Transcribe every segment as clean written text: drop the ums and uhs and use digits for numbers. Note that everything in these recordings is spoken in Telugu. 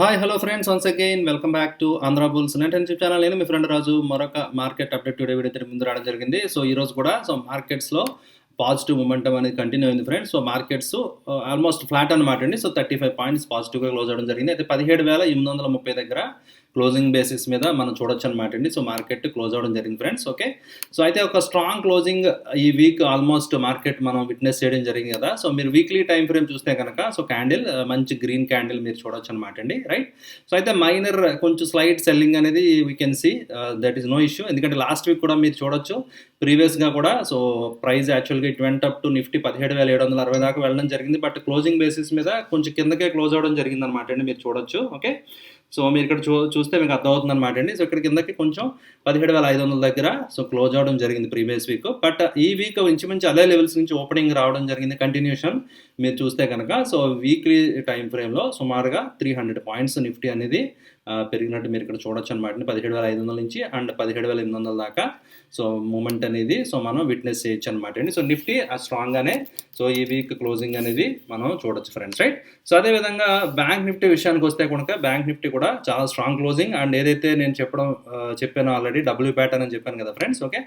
Hi hello friends, once again welcome back to Andhra bulls net YouTube channel. నేను మీ ఫ్రెండ్ రాజు మరొక మార్కెట్ అప్డేట్ టుడే వీడియో ముందు రావడం జరిగింది. సో ఈ రోజు కూడా మార్కెట్స్లో పాజిటివ్ మొమెంటం అనేది కంటిన్యూ అయింది friends. So markets almost flat అనమాట అండి. సో 35 పాయింట్స్ పాజిటివ్గా క్లోజ్ అవ్వడం జరిగింది. అయితే 17,830 దగ్గర క్లోజింగ్ బేసిస్ మీద మనం చూడొచ్చు అనమాట అండి. సో మార్కెట్ క్లోజ్ అవ్వడం జరిగింది ఫ్రెండ్స్. ఓకే, సో అయితే ఒక స్ట్రాంగ్ క్లోజింగ్ ఈ వీక్ ఆల్మోస్ట్ మార్కెట్ మనం విట్నెస్ చేయడం జరిగింది కదా. సో మీరు వీక్లీ టైం ఫ్రేమ్ చూస్తే కనుక సో క్యాండిల్ మంచి గ్రీన్ క్యాండిల్ మీరు చూడొచ్చు అనమాట అండి. రైట్, సో అయితే మైనర్ కొంచెం స్లైడ్ సెల్లింగ్ అనేది we can see, that is no issue. ఎందుకంటే లాస్ట్ వీక్ కూడా మీరు చూడొచ్చు, ప్రీవియస్గా కూడా సో ప్రైస్ యాక్చువల్గా it went up to Nifty 17,760 దాకా వెళ్ళడం జరిగింది. బట్ క్లోజింగ్ బేసిస్ మీద కొంచెం కిందకే క్లోజ్ అవ్వడం జరిగింది అనమాట అండి. మీరు చూడొచ్చు. ఓకే, సో మీరు ఇక్కడ చూస్తే మీకు అర్థమవుతుంది అనమాట అండి. సో ఇక్కడ కిందకి కొంచెం 17,500 దగ్గర సో క్లోజ్ అవ్వడం జరిగింది ప్రీవియస్ వీక్. బట్ ఈ వీక్ ఇంచుమించు అదే లెవెల్స్ నుంచి ఓపెనింగ్ రావడం జరిగింది, కంటిన్యూషన్ మీరు చూస్తే కనుక. సో వీక్లీ టైం ఫ్రేమ్లో సుమారుగా 300 పాయింట్స్ నిఫ్టీ అనేది పెరిగినట్టు మీరు ఇక్కడ చూడొచ్చు అనమాట. 17,500 నుంచి అండ్ 17,800 దాకా సో మూమెంట్ అనేది సో మనం విట్నెస్ చేయొచ్చు అనమాట అండి. సో నిఫ్టీ స్ట్రాంగ్గానే సో ఈ వీక్ క్లోజింగ్ అనేది మనం చూడొచ్చు ఫ్రెండ్స్. రైట్, సో అదేవిధంగా బ్యాంక్ నిఫ్టీ విషయానికి వస్తే కనుక బ్యాంక్ నిఫ్టీ కూడా చాలా స్ట్రాంగ్ క్లోజింగ్. అండ్ ఏదైతే నేను చెప్పాను ఆల్రెడీ డబ్ల్యూ ప్యాటర్న్ అని చెప్పాను కదా ఫ్రెండ్స్. ఓకే,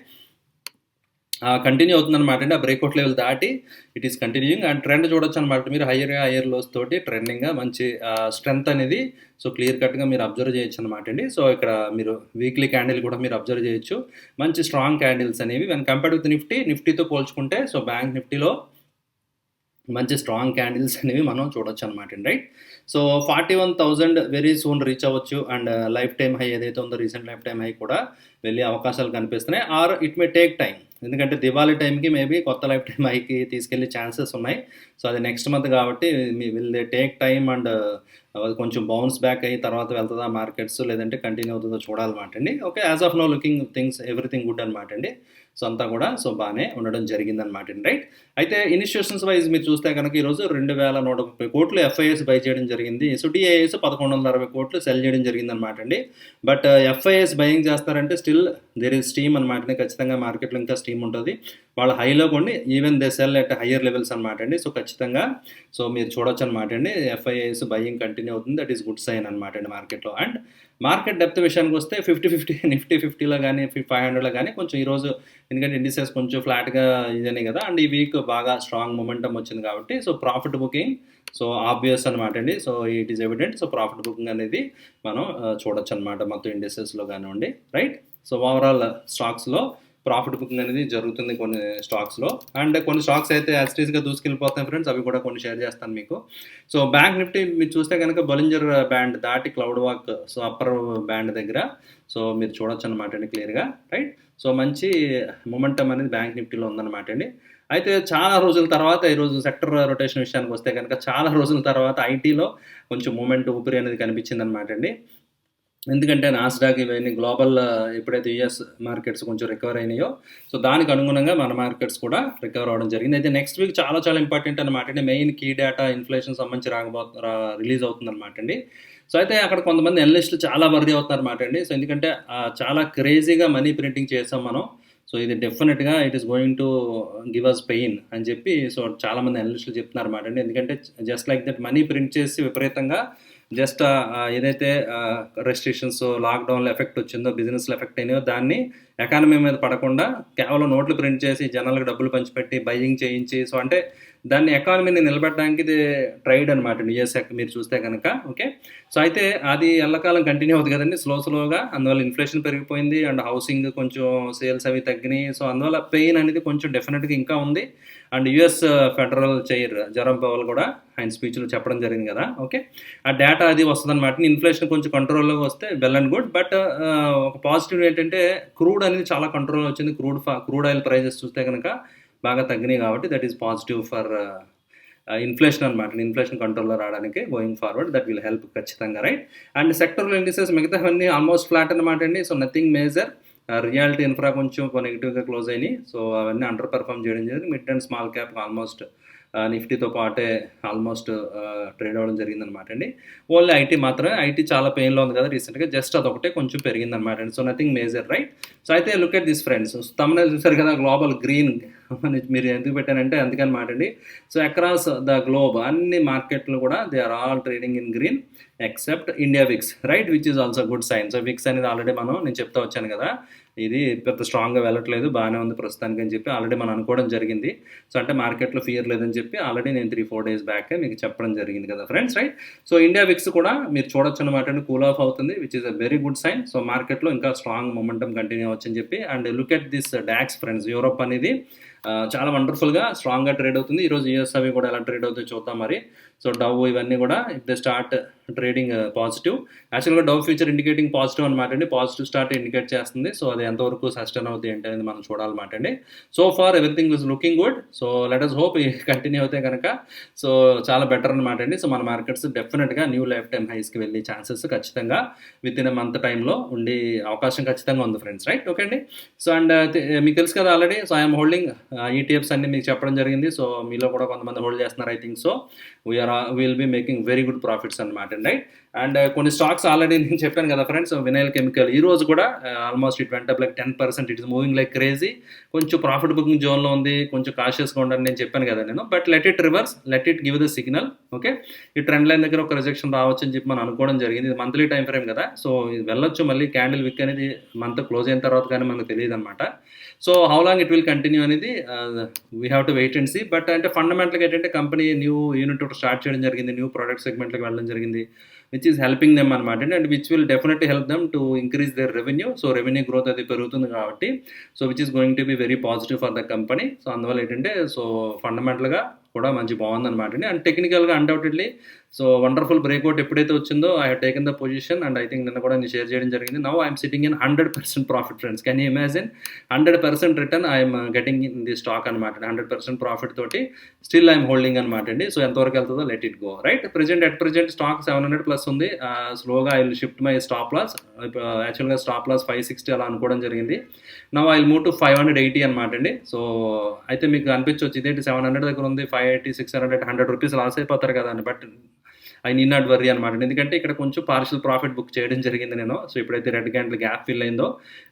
కంటిన్యూ అవుతుందన్నమాట అండి. ఆ బ్రేక్అవుట్ లెవెల్ దాటి it is continuing. And trend చూడొచ్చు అనమాట మీరు. హయ్యర్ లోస్ తోటి ట్రెండింగ్గా మంచి స్ట్రెంత్ అనేది సో క్లియర్ కట్గా మీరు అబ్జర్వ్ చేయొచ్చు అనమాట అండి. సో ఇక్కడ మీరు వీక్లీ క్యాండిల్ కూడా మీరు అబ్జర్వ్ చేయొచ్చు. మంచి స్ట్రాంగ్ క్యాండిల్స్ అనేవి వెన్ కంపేర్డ్ విత్ నిఫ్టీతో పోల్చుకుంటే సో బ్యాంక్ నిఫ్టీలో మంచి స్ట్రాంగ్ క్యాండిల్స్ అనేవి మనం చూడొచ్చు అనమాట అండి. Right, so 41,000 very soon reach అవ్వచ్చు. అండ్ లైఫ్ టైం హై ఏదైతే ఉందో రీసెంట్ లైఫ్ టైం హై కూడా వెళ్ళే అవకాశాలు కనిపిస్తున్నాయి. Or it may take time, ఎందుకంటే దివాళీ టైంకి మేబీ కొత్త లైఫ్ టైం హైకి తీసుకెళ్లే ఛాన్సెస్ ఉన్నాయి. సో అది నెక్స్ట్ మంత్ కాబట్టి will they take time and అది కొంచెం బౌన్స్ బ్యాక్ అయ్యి తర్వాత వెళ్తుందా మార్కెట్స్, లేదంటే కంటిన్యూ అవుతుందో చూడాలన్నమాట అండి. Okay, as of no looking things everything good అనమాట అండి. సో అంతా కూడా సో బాగానే ఉండడం జరిగిందనమాట అండి. రైట్, అయితే ఇన్స్టిట్యూషన్స్ వైజ్ మీరు చూస్తే కనుక ఈరోజు 2,130 కోట్లు ఎఫ్ఐఎస్ బై చేయడం జరిగింది. సో డిఐఎస్ 1,160 కోట్లు సెల్ చేయడం జరిగిందనమాట అండి. బట్ ఎఫ్ఐఎస్ బయింగ్ చేస్తారంటే స్టిల్ దేర్ ఇస్ స్టీమ్ అనమాట. ఖచ్చితంగా మార్కెట్లో ఇంకా స్టీమ్ ఉంటుంది. వాళ్ళ హైలో కొన్ని even they sell at higher levels అనమాట అండి. సో ఖచ్చితంగా సో మీరు చూడొచ్చు అనమాట అండి. ఎఫ్ఐఎస్ బయింగ్ కంటిన్యూ అవుతుంది, దట్ ఈస్ గుడ్ సైన్ అనమాట అండి మార్కెట్లో. అండ్ మార్కెట్ డెప్త్ విషయానికి వస్తే 50-50 నిఫ్టీ 50లో కానీ 500లో కానీ కొంచెం ఈరోజు, ఎందుకంటే ఇండిసెస్ కొంచెం ఫ్లాట్గా ఇదనే కదా. అండ్ ఈ వీక్ బాగా స్ట్రాంగ్ మొమెంటం వచ్చింది కాబట్టి so profit booking so obvious అనమాట అండి. So it is evident. So profit booking అనేది మనం చూడొచ్చు అనమాట మొత్తం ఇండిసెస్లో కానివ్వండి. రైట్, సో ఓవరాల్ స్టాక్స్లో ప్రాఫిట్ బుకింగ్ అనేది జరుగుతుంది కొన్ని స్టాక్స్లో. అండ్ కొన్ని స్టాక్స్ అయితే యాస్టీస్గా దూసుకెళ్ళిపోతాయి ఫ్రెండ్స్, అవి కూడా కొన్ని షేర్ చేస్తాను మీకు. సో బ్యాంక్ నిఫ్టీ మీరు చూస్తే కనుక బొలింజర్ బ్యాండ్ దాటి cloud walk so upper band దగ్గర సో మీరు చూడొచ్చు అనమాట అండి క్లియర్గా. రైట్, సో మంచి మొమెంటం అనేది బ్యాంక్ నిఫ్టీలో ఉందన్నమాట అండి. అయితే చాలా రోజుల తర్వాత ఈరోజు సెక్టర్ రొటేషన్ విషయానికి వస్తే కనుక చాలా రోజుల తర్వాత ఐటీలో కొంచెం మూమెంట్ ఊపిరి అనేది కనిపించింది అనమాట అండి. ఎందుకంటే నాస్డాక్ ఇవన్నీ గ్లోబల్ ఎప్పుడైతే యుఎస్ మార్కెట్స్ కొంచెం రికవర్ అయినాయో సో దానికి అనుగుణంగా మన మార్కెట్స్ కూడా రికవర్ అవ్వడం జరిగింది. అయితే నెక్స్ట్ వీక్ చాలా ఇంపార్టెంట్ అనమాట అండి. మెయిన్ కీ డేటా ఇన్ఫ్లేషన్ సంబంధించి రిలీజ్ అవుతుంది అనమాట అండి. సో అయితే అక్కడ కొంతమంది అనలిస్టులు చాలా వర్రీ అవుతున్నారు అనమాట అండి. సో ఎందుకంటే చాలా క్రేజీగా మనీ ప్రింటింగ్ చేసాం మనం. సో ఇది డెఫినెట్గా it is going to give us pain అని చెప్పి సో చాలామంది అనలిస్టులు చెప్తున్నారు అనమాట అండి. ఎందుకంటే just like that money print చేసి విపరీతంగా జస్ట్ ఏదైతే రెస్ట్రిక్షన్స్ లాక్డౌన్లో ఎఫెక్ట్ వచ్చిందో, బిజినెస్లో ఎఫెక్ట్ అయినాయో దాన్ని ఎకానమీ మీద పడకుండా కేవలం నోట్లు ప్రింట్ చేసి జనాలకు డబ్బులు పంచిపెట్టి బయింగ్ చేయించి సో అంటే దాన్ని ఎకానమీని నిలబెట్టడానికి ఇది ట్రైడ్ అనమాట యుఎస్ మీరు చూస్తే కనుక. ఓకే, సో అయితే అది ఎల్లకాలం కంటిన్యూ అవుతుంది కదండి స్లోగా. అందువల్ల ఇన్ఫ్లేషన్ పెరిగిపోయింది అండ్ హౌసింగ్ కొంచెం సేల్స్ అవి తగ్గినాయి. సో అందువల్ల పెయిన్ అనేది కొంచెం డెఫినెట్గా ఇంకా ఉంది. And US federal chair Jerome Powell కూడా ఆయన స్పీచ్లో చెప్పడం జరిగింది కదా. ఓకే, ఆ డేటా అది వస్తుంది అనమాట. ఇన్ఫ్లేషన్ కొంచెం కంట్రోల్లోకి వస్తే వెల్ అండ్ గుడ్. బట్ ఒక పాజిటివ్ ఏంటంటే క్రూడ్ అనేది చాలా కంట్రోల్ వచ్చింది. క్రూడ్ ఆయిల్ ప్రైజెస్ చూస్తే కనుక బాగా తగ్గినాయి కాబట్టి that is positive for inflation అనమాట. ఇన్ఫ్లేషన్ కంట్రోల్లో రావడానికి going forward that will help ఖచ్చితంగా. రైట్, అండ్ సెక్టర్లో ఇండిసెస్ మిగతావన్నీ ఆల్మోస్ట్ ఫ్లాట్ అనమాట అండి. So nothing major. Reality infra కొంచెం నెగిటివ్గా క్లోజ్ అయినాయి. సో అవన్నీ అండర్ పర్ఫామ్ చేయడం జరిగింది. Mid and small cap almost నిఫ్టీతో పాటే ఆల్మోస్ట్ ట్రేడ్ అవ్వడం జరిగిందనమాట అండి. ఓన్లీ ఐటీ మాత్రమే, ఐటీ చాలా పెయిన్లో ఉంది కదా రీసెంట్గా, జస్ట్ అదొకటే కొంచెం పెరిగిందనమాట అండి. So nothing major. Right, so అయితే లుక్ ఎట్ దిస్ ఫ్రెండ్స్, తమనే చూసారు కదా గ్లోబల్ గ్రీన్ మీరు ఎందుకు పెట్టానంటే అందుకనమాట అండి. సో అక్రాస్ ద గ్లోబ్ అన్ని మార్కెట్లు కూడా they are all trading in green except India VIX, right, which is also good sign. So VIX అనేది ఆల్రెడీ నేను చెప్తా వచ్చాను కదా, ఇది పెద్ద స్ట్రాంగ్గా వెళ్ళట్లేదు, బాగానే ఉంది ప్రస్తుతానికి అని చెప్పి ఆల్రెడీ మనం అనుకోవడం జరిగింది. సో అంటే మార్కెట్లో ఫియర్ లేదని చెప్పి ఆల్రెడీ నేను 3-4 డేస్ బ్యాక్ మీకు చెప్పడం జరిగింది కదా friends, right. So India VIX కూడా మీరు చూడొచ్చు అనమాట అండి, కూల్ ఆఫ్ అవుతుంది, which is a very good sign. So మార్కెట్లో ఇంకా స్ట్రాంగ్ మొమెంటం కంటిన్యూ అవ్వచ్చని చెప్పి. And look at this DAX friends, Europe అనేది చాలా వండర్ఫుల్గా స్ట్రాంగ్గా ట్రేడ్ అవుతుంది. ఈరోజు యూఎస్ అవి కూడా ఎలా ట్రేడ్ అవుతాయో చూద్దాం మరి. సో డవ్ ఇవన్నీ కూడా if they start trading positive, యాక్చువల్గా డవ్ ఫ్యూచర్ ఇండికేటింగ్ పాజిటివ్ అనమాట అండి, పాజిటివ్ స్టార్ట్ ఇండికేట్ చేస్తుంది. సో అది ఎంతవరకు సస్టైన్ అవుతుంది ఏంటి అనేది మనం చూడాలన్నమాట అండి. So far everything is looking good. So let us hope continue అవుతాయి కనుక సో చాలా బెటర్ అనమాట అండి. సో మన మార్కెట్స్ డెఫినెట్గా న్యూ లైఫ్ టైమ్ హైస్కి వెళ్ళే ఛాన్సెస్ ఖచ్చితంగా విత్ ఇన్ మంత్ టైంలో ఉండే అవకాశం ఖచ్చితంగా ఉంది ఫ్రెండ్స్, రైట్. ఓకే అండి. సో అండ్ మీకు తెలుసు కదా already, so I'm holding ETFs అన్ని మీకు చెప్పడం జరిగింది. సో మీలో కూడా కొంతమంది హోల్డ్ చేస్తున్నారు, I think. So will be making very good profits అనమాట అండి, రైట్. అండ్ కొన్ని స్టాక్స్ ఆల్రెడీ నేను చెప్పాను కదా ఫ్రెండ్స్, వినైల్ కెమికల్ ఈ రోజు కూడా almost it went like 10%, it is moving like crazy. కొంచెం ప్రాఫిట్ బుకింగ్ జోన్లో ఉంది, కొంచెం కాషియస్గా ఉండండి నేను చెప్పాను కదా నేను. But let it reverse, let it give the signal. Okay, ఈ ట్రెండ్ లైన్ దగ్గర ఒక రిజెక్షన్ రావచ్చు అని చెప్పి మనం అనుకోవడం జరిగింది. ఇది మంత్లీ టైం ఫ్రేమ్ కదా, సో ఇది వెళ్ళొచ్చు మళ్ళీ. క్యాండిల్ విక్ అనేది మంత్ క్లోజ్ అయిన తర్వాత కానీ మనకు తెలియదు అనమాట. So how long it will continue అనేది we have to wait and see. But అంటే ఫండమెంటల్గా ఏంటంటే కంపెనీ న్యూ యూనిట్ స్టార్ట్ చేయడం జరిగింది, న్యూ ప్రోడక్ట్ సెగ్మెంట్కి వెళ్ళడం జరిగింది, విచ్ ఈస్ హెల్పింగ్ దెమ్ అనమాట and which will definitely help them to increase their revenue. So revenue growth అది పెరుగుతుంది కాబట్టి, so which is going to be very positive for the company. So అందువల్ల ఏంటంటే సో ఫండమెంటల్గా కూడా మంచి బాగుందన్నమాట అండి. అండ్ టెక్నికల్గా అన్డౌటెడ్లీ సో వండర్ఫుల్ బ్రేక్అవుట్ ఎప్పుడైతే వచ్చిందో I have taken the position and I think నిన్న కూడా నేను షేర్ చేయడం జరిగింది. Now I'm sitting in 100% profit friends. Can you imagine 100% return I'm getting in the stock అనమాట. 100% ప్రాఫిట్ తోటి స్టిల్ ఐఎమ్ హోల్డింగ్ అనమాట అండి. సో ఎంతవరకు వెళ్తుందో let it go, right. Present stock 700+ ఉంది. స్లోగా I will shift my stop loss. యాక్చువల్గా స్టాప్ లాస్ 560 అలా అనుకోవడం జరిగింది. Now I will move to 580 అనమాట అండి. సో అయితే మీకు అనిపించవచ్చు ఇదేంటి 700 దగ్గర ఉంది, 580, 600, 100 రూపీస్ లాస్ అయిపోతారు కదా అని. But I need not worry అనమాట. ఎందుకంటే ఇక్కడ కొంచెం పార్షియల్ ప్రాఫిట్ బుక్ చేయడం జరిగింది నేను. సో ఎప్పుడైతే రెడ్ క్యాండిల్ గ్యాప్ ఫిల్ అయిందో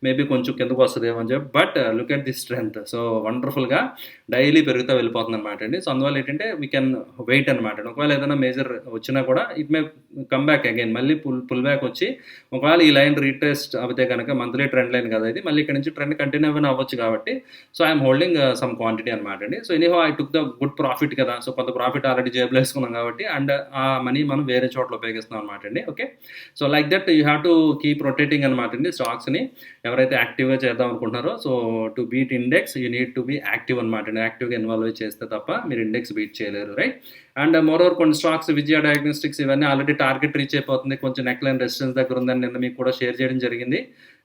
మేబీ కొంచెం కిందకు వస్తుందేమో అని చెప్పి. But look at the strength. So వండర్ఫుల్గా డైలీ పెరుగుతూ వెళ్ళిపోతుంది అనమాట అండి. సో అందువల్ల ఏంటంటే వీ కెన్ వెయిట్ అనమాట. ఒకవేళ ఏదైనా మేజర్ వచ్చినా కూడా it may come back again, మళ్ళీ పుల్ బ్యాక్ వచ్చి ఒకవేళ ఈ లైన్ రీటెస్ట్ అవుతే కనుక మంత్లీ ట్రెండ్ లైన్ కదా ఇది, మళ్ళీ ఇక్కడ నుంచి ట్రెండ్ కంటిన్యూ అవ్వచ్చు కాబట్టి so I'm holding some quantity అనమాట అండి. So anyhow I took the good profit కదా, సో కొంత ప్రాఫిట్ ఆల్రెడీ జేబులో వేసుకున్నాం కాబట్టి అండ్ ఆ మనీ మనం వేరే చోట్ల ఉపయోగిస్తున్నాం అనమాట అండి. Okay, so like that you have to keep rotating అనమాట అండి స్టాక్స్ని. ఎవరైతే యాక్టివ్గా చేద్దాం అనుకుంటున్నారో so to beat index you need to be active అనమాట అండి. యాక్టివ్గా ఇన్వాల్వ్ చేస్తే తప్ప మీరు ఇండెక్స్ బీట్ చేయలేరు, రైట్. అండ్ మోరోవర్ కొన్ని స్టాక్స్ విజయ డయాగ్నోస్టిక్స్ ఇవన్నీ ఆల్రెడీ టార్గెట్ రీచ్ అయిపోతుంది, కొంచెం నెక్ లైన్ రెసిస్టెన్స్ దగ్గర ఉందని నిన్న మీకు కూడా షేర్ చేయడం జరిగింది.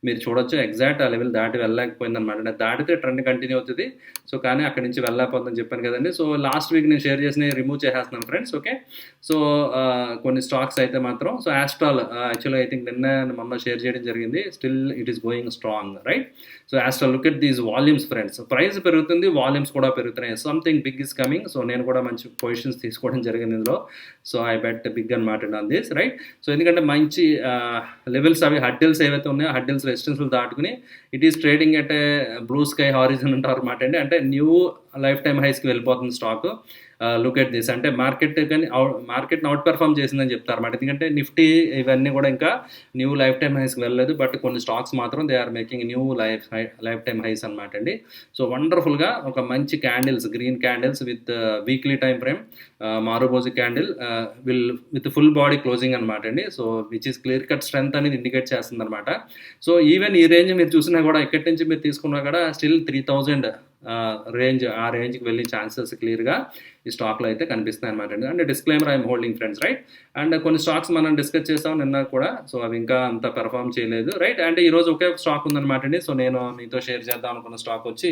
మీరు చూడొచ్చు ఎగ్జాక్ట్ ఆ లెవెల్ దాటి వెళ్ళలేకపోయింది అనమాట. దాటితే ట్రెండ్ కంటిన్యూ అవుతుంది. సో కానీ అక్కడి నుంచి వెళ్ళలేకపోతుందని చెప్పాను కదండి. సో లాస్ట్ వీక్ నేను షేర్ చేసిన రిమూవ్ చేసేస్తున్నాను ఫ్రెండ్స్. ఓకే, సో కొన్ని స్టాక్స్ అయితే మాత్రం సో యాస్ట్రాల్ యాక్చువల్గా ఐ థింక్ నిన్న మొన్న షేర్ చేయడం జరిగింది. Still it is going strong, right. So యాస్ట్రాల్ look at these volumes friends. Price పెరుగుతుంది, వాల్యూమ్స్ కూడా పెరుగుతున్నాయి. Something big is coming. So నేను కూడా మంచి పొజిషన్స్ తీసుకోవడం జరిగింది ఇందులో. సో ఐ బెట్ బిగ్ అనమాట ఆన్ దిస్, రైట్. సో ఎందుకంటే మంచి లెవెల్స్ అవి హడ్డిల్స్ ఏవైతే ఉన్నాయో హడ్డిల్స్ రెసిస్టెన్స్లు దాటుకుని it is trading at a blue sky horizon అంటారు అనమాట అండి. అంటే న్యూ లైఫ్ టైమ్ హైస్కి వెళ్ళిపోతుంది స్టాక్. Look at this. అంటే మార్కెట్ని అవుట్ పెర్ఫామ్ చేసిందని చెప్తారు అన్నమాట. ఎందుకంటే నిఫ్టీ ఇవన్నీ కూడా ఇంకా న్యూ లైఫ్ టైమ్ హైస్కి వెళ్ళలేదు. బట్ కొన్ని స్టాక్స్ మాత్రం they are making new lifetime highs అనమాట అండి. సో వండర్ఫుల్గా ఒక మంచి candles, green candles with weekly time frame, marubozu candle with full body closing అనమాట అండి. So which is clear cut strength అనేది ఇండికేట్ చేస్తుంది అనమాట. సో ఈవెన్ ఈ రేంజ్ మీరు చూసినా కూడా ఎక్కడి నుంచి మీరు తీసుకున్నా కూడా స్టిల్ 3000 రేంజ్, ఆ రేంజ్కి వెళ్ళే ఛాన్సెస్ క్లియర్గా ఈ స్టాక్లో అయితే కనిపిస్తాయి అనమాట అండి. అంటే disclaimer I'm holding friends, right. And కొన్ని స్టాక్స్ మనం డిస్కస్ చేస్తాం నిన్న కూడా. సో అవి ఇంకా అంత పెర్ఫామ్ చేయలేదు, రైట్. అంటే ఈరోజు ఒకే స్టాక్ ఉందన్నమాట అండి. సో నేను మీతో షేర్ చేద్దాం అనుకున్న స్టాక్ వచ్చి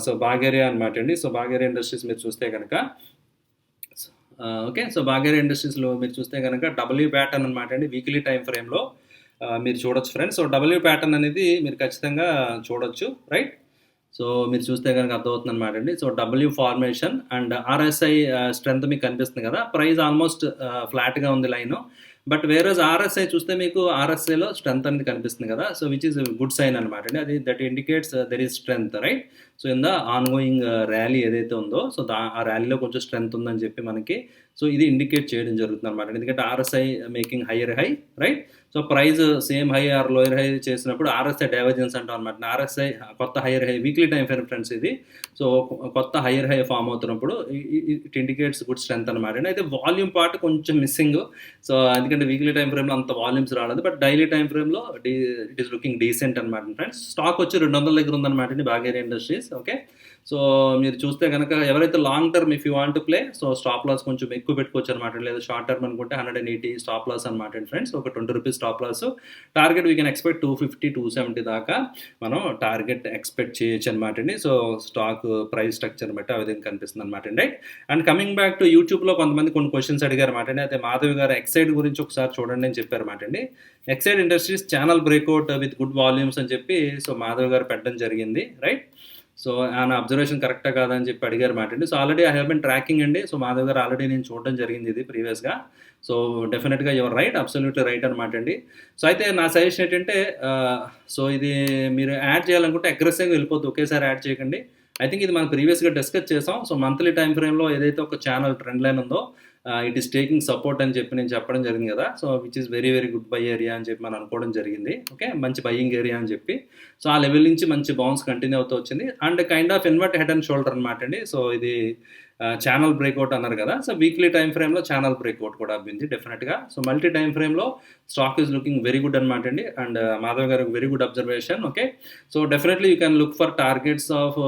సో బాగేరియా అనమాట అండి. సో బాగేరియా ఇండస్ట్రీస్ మీరు చూస్తే కనుక ఓకే, సో బాగేరియా ఇండస్ట్రీస్లో మీరు చూస్తే కనుక డబ్ల్యూ ప్యాటర్న్ అనమాట అండి. వీక్లీ టైం ఫ్రేమ్లో మీరు చూడొచ్చు ఫ్రెండ్స్. సో డబ్ల్యూ ప్యాటర్న్ అనేది మీరు ఖచ్చితంగా చూడొచ్చు, రైట్. సో మీరు చూస్తే కనుక అర్థమవుతుంది అనమాట అండి. So W formation and RSI strength మీకు కనిపిస్తుంది కదా. ప్రైస్ ఆల్మోస్ట్ ఫ్లాట్గా ఉంది లైన్. బట్ వేరేజ్ ఆర్ఎస్ఐ చూస్తే మీకు ఆర్ఎస్ఐలో స్ట్రెంత్ అనేది కనిపిస్తుంది కదా. So which is good sign అనమాట అండి. అది that indicates there is strength, right. So in the ongoing rally ఏదైతే ఉందో సో ఆ ర్యాలీలో కొంచెం స్ట్రెంత్ ఉందని చెప్పి మనకి సో ఇది ఇండికేట్ చేయడం జరుగుతుంది అనమాట. ఎందుకంటే RSI making higher high, right? So price same high are lower high చేసినప్పుడు ఆర్ఎస్ఐ డైవర్జెన్స్ అంటాం అనమాట. ఆర్ఎస్ఐ కొత్త higher high, weekly time frame friends ఇది. సో కొత్త హయ్యర్ హై ఫామ్ అవుతున్నప్పుడు ఇట్ ఇండికేట్స్ గుడ్ స్ట్రెంత్ అనమాట. అయితే వాల్యూమ్ పార్ట్ కొంచెం మిస్సింగ్. సో ఎందుకంటే వీక్లీ టైం ఫ్రేమ్లో అంత వాల్యూమ్స్ రాలేదు, బట్ డైలీ టైం ఫ్రేమ్లో ఇట్ ఈస్ లుకింగ్ డీసెంట్ అనమాట ఫ్రెండ్స్. స్టాక్ వచ్చి 200 దగ్గర ఉందన్నమాట బాగేరియా ఇండస్ట్రీస్. ఓకే, సో మీరు చూస్తే కనుక ఎవరైతే long term if you want to play, so stop loss కొంచెం ఎక్కువ పెట్టుకోవచ్చు అనమాట. లేదా షార్ట్ టర్మ్ అనుకుంటే 180 స్టాప్ లాస్ అనమాట ఫ్రెండ్స్. ఒక 20 rupees stop loss. Target we can expect 250, 270 దాకా మనం టార్గెట్ ఎక్స్పెక్ట్ చేయొచ్చు అనమాట అండి. సో స్టాక్ ప్రైస్ స్ట్రక్చర్ బట్టి ఆ విధంగా కనిపిస్తుంది అనమాట అండి. అండ్ కమింగ్ బ్యాక్ టు యూట్యూబ్లో కొంతమంది కొన్ని క్వశ్చన్స్ అడిగారు అనమాట అండి. అయితే మాధవి గారు ఎక్సైడ్ గురించి ఒకసారి చూడండి అని చెప్పారు అనమాట అండి. Exide industries channel breakout with good volumes అని చెప్పి సో మాధవి గారు పెట్టడం జరిగింది, రైట్? సో ఆయన అబ్జర్వేషన్ కరెక్టా కాదా అని చెప్పి అడిగారు మాట అండి. So already I have been tracking అండి. సో మాధవ్ గారు ఆల్రెడీ నేను చూడడం జరిగింది ఇది ప్రీవియస్గా. సో డెఫినెట్గా యువర్ రైట్, అబ్సల్యూట్లీ రైట్ అనమాట అండి. సో అయితే నా సజెషన్ ఏంటంటే సో ఇది మీరు యాడ్ చేయాలనుకుంటే అగ్రెసివ్గా వెళ్ళిపోద్దు, ఒకేసారి యాడ్ చేయకండి. ఐ థింక్ ఇది మనం ప్రీవియస్గా డిస్కస్ చేసాం. సో మంత్లీ టైం ఫ్రేమ్లో ఏదైతే ఒక ఛానల్ ట్రెండ్ లైన్ ఉందో ఇట్ ఈస్ టేకింగ్ సపోర్ట్ అని చెప్పి నేను చెప్పడం జరిగింది కదా. So which is very very good bye area అని చెప్పి మనం అనుకోవడం జరిగింది. ఓకే, మంచి బయింగ్ ఏరియా అని చెప్పి. సో ఆ లెవెల్ నుంచి మంచి బౌన్స్ కంటిన్యూ అవుతూ వచ్చింది. And kind of invert head and shoulder అనమాట అండి. సో ఇది ఛానల్ బ్రేక్అవుట్ అన్నారు కదా. సో వీక్లీ టైం ఫ్రేమ్లో ఛానల్ బ్రేక్అవుట్ కూడా అవ్వింది డెఫినెట్గా. సో మల్టీ టైం ఫ్రేమ్లో stock is looking very good అనమాట అండి. అండ్ మాధవ్ గారు very good observation. Okay, so definitely you can look for targets of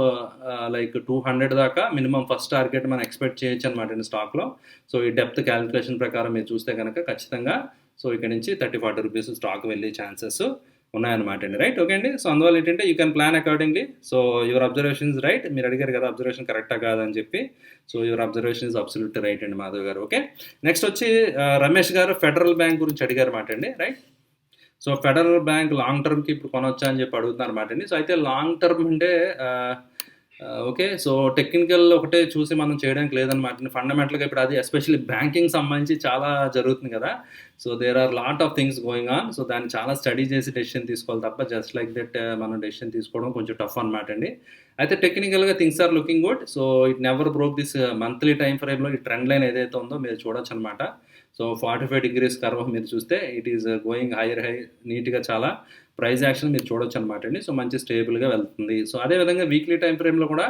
like 200 దాకా మినిమం ఫస్ట్ టార్గెట్ మనం ఎక్స్పెక్ట్ చేయొచ్చు అనమాట అండి స్టాక్లో. సో ఈ డెప్త్ క్యాలిక్యులేషన్ ప్రకారం మీరు చూస్తే కనుక ఖచ్చితంగా సో ఇక్కడ నుంచి 30-40 రూపీస్ స్టాక్ వెళ్ళే ఛాన్సెస్ ఉన్నాయన్నమాట అండి, రైట్? ఓకే అండి. సో అందువల్ల ఏంటంటే you can plan accordingly. So your observation is right. మీరు అడిగారు కదా అబ్జర్వేషన్ కరెక్టా కాదని చెప్పి. So your observation is absolute right అండి మాధవ్ గారు. ఓకే, నెక్స్ట్ వచ్చి రమేష్ గారు ఫెడరల్ బ్యాంక్ గురించి అడిగారు మాట అండి, right? So federal bank long టర్మ్కి ఇప్పుడు కొనొచ్చా అని చెప్పి అడుగుతున్నారు అనమాట అండి. సో అయితే లాంగ్ టర్మ్ అంటే ఓకే, సో టెక్నికల్ ఒకటే చూసి మనం చేయడానికి లేదనమాట. ఫండమెంటల్గా ఇప్పుడు అది ఎస్పెషల్లీ బ్యాంకింగ్ సంబంధించి చాలా జరుగుతుంది కదా. So there are lot of things going on. So దాన్ని చాలా స్టడీ చేసి డెసిషన్ తీసుకోవాలి తప్ప జస్ట్ లైక్ దట్ మనం డెసిషన్ తీసుకోవడం కొంచెం టఫ్ అనమాట అండి. అయితే టెక్నికల్గా things are looking good. So it never broke this monthly time ఫ్రేమ్లో ఈ ట్రెండ్ లైన్ ఏదైతే ఉందో మీరు చూడొచ్చు అనమాట. సో 45 degrees కర్వ్ మీరు చూస్తే it is going hire high, నీట్గా చాలా ప్రైస్ యాక్షన్ మీరు చూడొచ్చు అనమాట అండి. సో మంచి స్టేబుల్గా వెళ్తుంది. సో అదేవిధంగా వీక్లీ టైం ఫ్రేమ్లో కూడా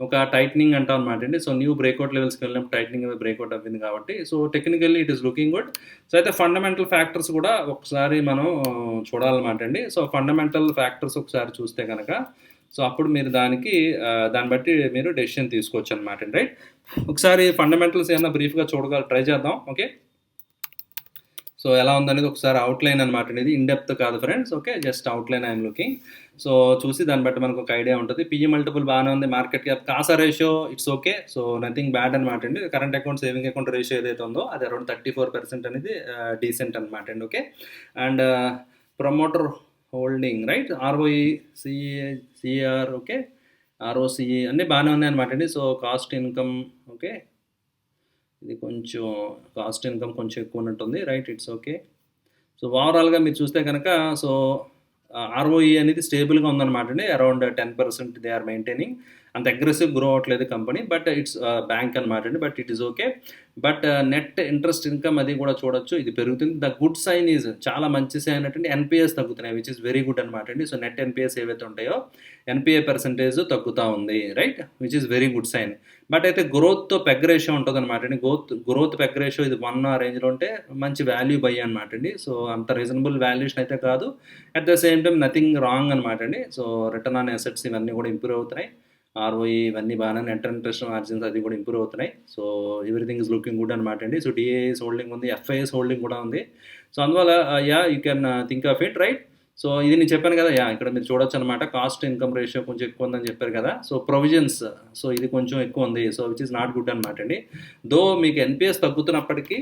ఒక టైట్నింగ్ అంటాం అనమాట అండి. సో న్యూ బ్రేక్అవుట్ లెవెల్స్కి వెళ్ళినప్పుడు టైట్నింగ్ బ్రేక్అవుట్ అవ్వింది కాబట్టి so technically it is looking good. So అయితే ఫండమెంటల్ ఫ్యాక్టర్స్ కూడా ఒకసారి మనం చూడాలన్నమాట అండి. సో ఫండమెంటల్ ఫ్యాక్టర్స్ ఒకసారి చూస్తే కనుక సో అప్పుడు మీరు దాన్ని బట్టి మీరు డెసిషన్ తీసుకోవచ్చు అనమాట అండి, రైట్? ఒకసారి ఫండమెంటల్స్ ఏమైనా బ్రీఫ్గా ట్రై చేద్దాం. ఓకే, సో ఎలా ఉందనేది ఒకసారి అవుట్లైన్ అనమాట అనేది, ఇన్ డెప్త్ కాదు friends. Okay, just outline I'm looking. So చూసి దాన్ని బట్టి మనకు ఒక ఐడియా ఉంటుంది. పిఈ మల్టిపుల్ బాగానే ఉంది, market cap Kasa ratio it's okay. So nothing bad అనమాట అండి. Current account saving account ratio ఏదైతే ఉందో అది అరౌండ్ 34% అనేది డీసెంట్ అనమాట అండి. Okay, and promoter holding, right? ROE, CR, okay, ROCE అన్నీ బాగానే ఉన్నాయి అనమాట అండి. సో కాస్ట్ ఇన్కమ్, ఓకే, ఇది కొంచెం కాస్ట్ ఇన్కమ్ కొంచెం ఎక్కువ ఉన్నట్టుంది, రైట్? It's okay. సో ఓవరాల్గా మీరు చూస్తే కనుక సో ఆర్ఓఈ అనేది స్టేబుల్గా ఉందన్నమాట అండి. Around 10% they are maintaining. అంత అగ్రెసివ్ గ్రో అవ్వట్లేదు కంపెనీ, బట్ ఇట్స్ బ్యాంక్ అనమాట అండి. But it is okay. But net interest income అది కూడా చూడొచ్చు, ఇది పెరుగుతుంది. ద గుడ్ సైన్ ఈజ్ చాలా మంచి సైన్ అంటే ఎన్పిఎస్ తగ్గుతున్నాయి, విచ్ ఇస్ వెరీ గుడ్ అనమాట అండి. సో నెట్ ఎన్పిఎస్ ఏవైతే ఉంటాయో ఎన్పిఏ పర్సంటేజ్ తగ్గుతూ ఉంది, right? Which is very good sign. But అయితే గ్రోత్తో పెగ్ రేషియో ఉంటుంది అనమాట అండి. గ్రోత్ పెగ్ రేషియో ఇది 1 రేంజ్లో ఉంటే మంచి వాల్యూ బై అనమాట అండి. సో అంత రీజనబుల్ వాల్యుయేషన్ అయితే కాదు. At the same time nothing wrong అనమాట అండి. సో రిటర్న్ ఆన్ అసెట్స్ ఇవన్నీ కూడా ఇంప్రూవ్ అవుతున్నాయి. ఆర్ఓఈ ఇవన్నీ బాగానే, నెట్ ఇంట్రెస్ట్ మార్జిన్స్ అది కూడా ఇంప్రూవ్ అవుతున్నాయి. So everything is looking good అనమాట అండి. సో డిఏఎస్ హోల్డింగ్ ఉంది, ఎఫ్ఐఎస్ హోల్డింగ్ కూడా ఉంది. సో అందువల్ల you can think of it, right? So ఇది నేను చెప్పాను కదా, ఇక్కడ మీరు చూడొచ్చు అనమాట. కాస్ట్ ఇన్కమ్ రేషియో కొంచెం ఎక్కువ ఉందని చెప్పారు కదా. సో ప్రొవిజన్స్, సో ఇది కొంచెం ఎక్కువ ఉంది. So which is not good అనమాట అండి. దో మీకు ఎన్పిఎస్ తగ్గుతున్నప్పటికీ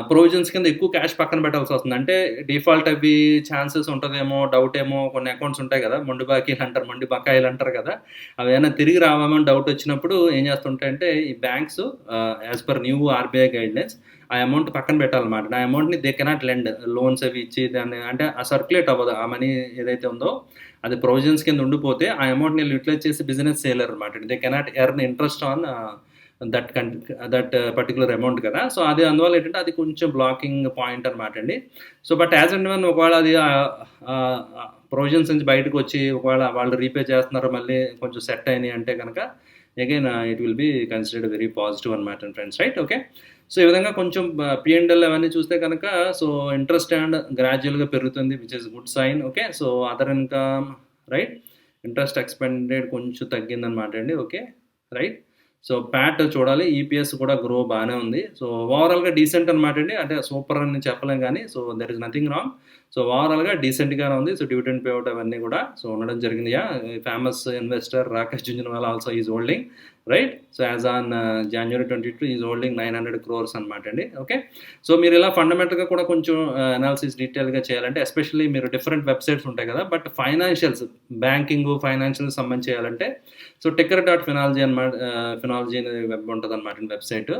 ప్రొవిజన్స్ కింద ఎక్కువ క్యాష్ పక్కన పెట్టాల్సి వస్తుంది. అంటే డిఫాల్ట్ అవి ఛాన్సెస్ ఉంటదేమో, డౌట్ ఏమో, కొన్ని అకౌంట్స్ ఉంటాయి కదా, మొండి బాకీలు అంటారు, మొండి బకాయిలు అంటారు కదా, అవి ఏమైనా తిరిగి రావేమో అని డౌట్ వచ్చినప్పుడు ఏం చేస్తుంటాయంటే ఈ banks as per new RBI guidelines ఆ అమౌంట్ పక్కన పెట్టాలన్నమాట. ఆ అమౌంట్ని దే కెనాట్ లెండ్, లోన్స్ అవి ఇచ్చి దాన్ని అంటే ఆ సర్క్యులేట్ అవ్వదు. ఆ మనీ ఏదైతే ఉందో అది ప్రొవిజన్స్ కింద ఉండిపోతే ఆ అమౌంట్ని యూటిలైజ్ చేసి బిజినెస్ చేయలేరు అనమాట. They cannot earn interest on that particular amount కదా. సో అది అందువల్ల ఏంటంటే అది కొంచెం బ్లాకింగ్ పాయింట్ అనమాట అండి. So but as and one ఒకవేళ అది ప్రొవిజన్స్ నుంచి బయటకు వచ్చి ఒకవేళ వాళ్ళు రీపే చేస్తున్నారు, మళ్ళీ కొంచెం సెట్ అయినాయి అంటే కనుక again it will be considered very positive అనమాట ఫ్రెండ్స్, రైట్? ఓకే. సో ఈ విధంగా కొంచెం పిఎండ్ఎల్ అవన్నీ చూస్తే కనుక సో ఇంట్రెస్ట్ అండ్ గ్రాడ్యువల్గా పెరుగుతుంది, which is good sign. Okay. So other income, right, interest expended కొంచెం తగ్గిందనమాట అండి. ఓకే, రైట్. సో ప్యాట్ చూడాలి, ఈపీఎస్ కూడా గ్రో బాగానే ఉంది. సో ఓవరాల్గా డీసెంట్ అనమాట అండి. అంటే సూపర్ అని చెప్పలేం కానీ so there is nothing wrong. So ఓవరాల్గా డీసెంట్గానే ఉంది. సో డివిడెండ్ పేఅవుట్ అవన్నీ కూడా సో ఉండడం జరిగింది. Famous investor Rakesh Jhunjhunwala also is holding, right. So as on January 22 is holding 900 crores అనమాట అండి. ఓకే. సో మీరు ఇలా ఫండమెంటల్గా కూడా కొంచెం అనాలిసిస్ డీటెయిల్గా చేయాలంటే ఎస్పెషల్లీ మీరు డిఫరెంట్ వెబ్సైట్స్ ఉంటాయి కదా, బట్ ఫైనాన్షియల్స్, బ్యాంకింగ్, ఫైనాన్షియల్ సంబంధించి చేయాలంటే సో ticker.finology అనమాట, ఫినాలజీ అనే వెబ్ ఉంటుంది అనమాట వెబ్సైట్.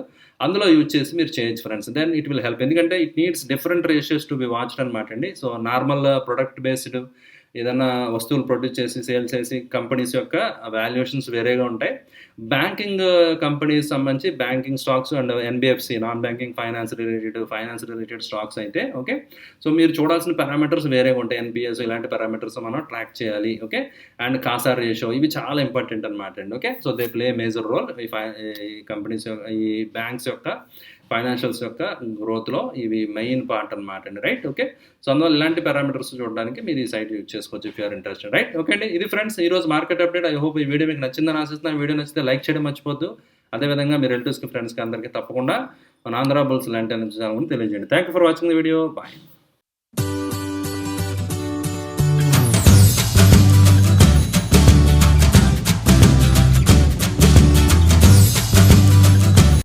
అందులో యూజ్ చేసి మీరు చేయొచ్చు friends. Then it will help. ఎందుకంటే it needs different ratios to be watched అనమాట అండి. సో నార్మల్ ప్రొడక్ట్ బేస్డ్ ఏదైనా వస్తువులు ప్రొడ్యూస్ చేసి సేల్ చేసి కంపెనీస్ యొక్క వాల్యుయేషన్స్ వేరేగా ఉంటాయి. బ్యాంకింగ్ కంపెనీస్ సంబంధించి banking stocks and NBFC, non banking finance related stocks అయితే ఓకే. సో మీరు చూడాల్సిన పారామీటర్స్ వేరేగా ఉంటాయి. ఎన్పిఎస్ ఇలాంటి పారామీటర్స్ మనం ట్రాక్ చేయాలి. ఓకే. అండ్ కాసా రేషియో ఇవి చాలా ఇంపార్టెంట్ అనమాట అండి. Okay. So they play major role ఈ కంపెనీస్, ఈ బ్యాంక్స్ యొక్క ఫైనాన్షియల్స్ యొక్క గ్రోత్లో ఇవి మెయిన్ పార్ట్ అనమాట అండి, రైట్? ఓకే. సో అందువల్ల ఇలాంటి పారామీటర్స్ చూడడానికి మీరు ఈ సైట్ యూజ్ చేసుకోవచ్చు if you're interested, right? Okay అండి, ఇది ఫ్రెండ్స్ ఈరోజు మార్కెట్ అప్డేట్. ఐ హోప్ ఈ వీడియో మీకు నచ్చిందని ఆశిస్తున్నాను. వీడియో నచ్చితే లైక్ చేయడం మర్చిపోద్దు. అదేవిధంగా మీ రిలేటివ్స్కి, ఫ్రెండ్స్కి అందరికీ తప్పకుండా మన ఆంధ్ర బుల్స్ లాంటి ఛానల్ గురించి తెలియజేయండి. Thank you for watching the video. Bye.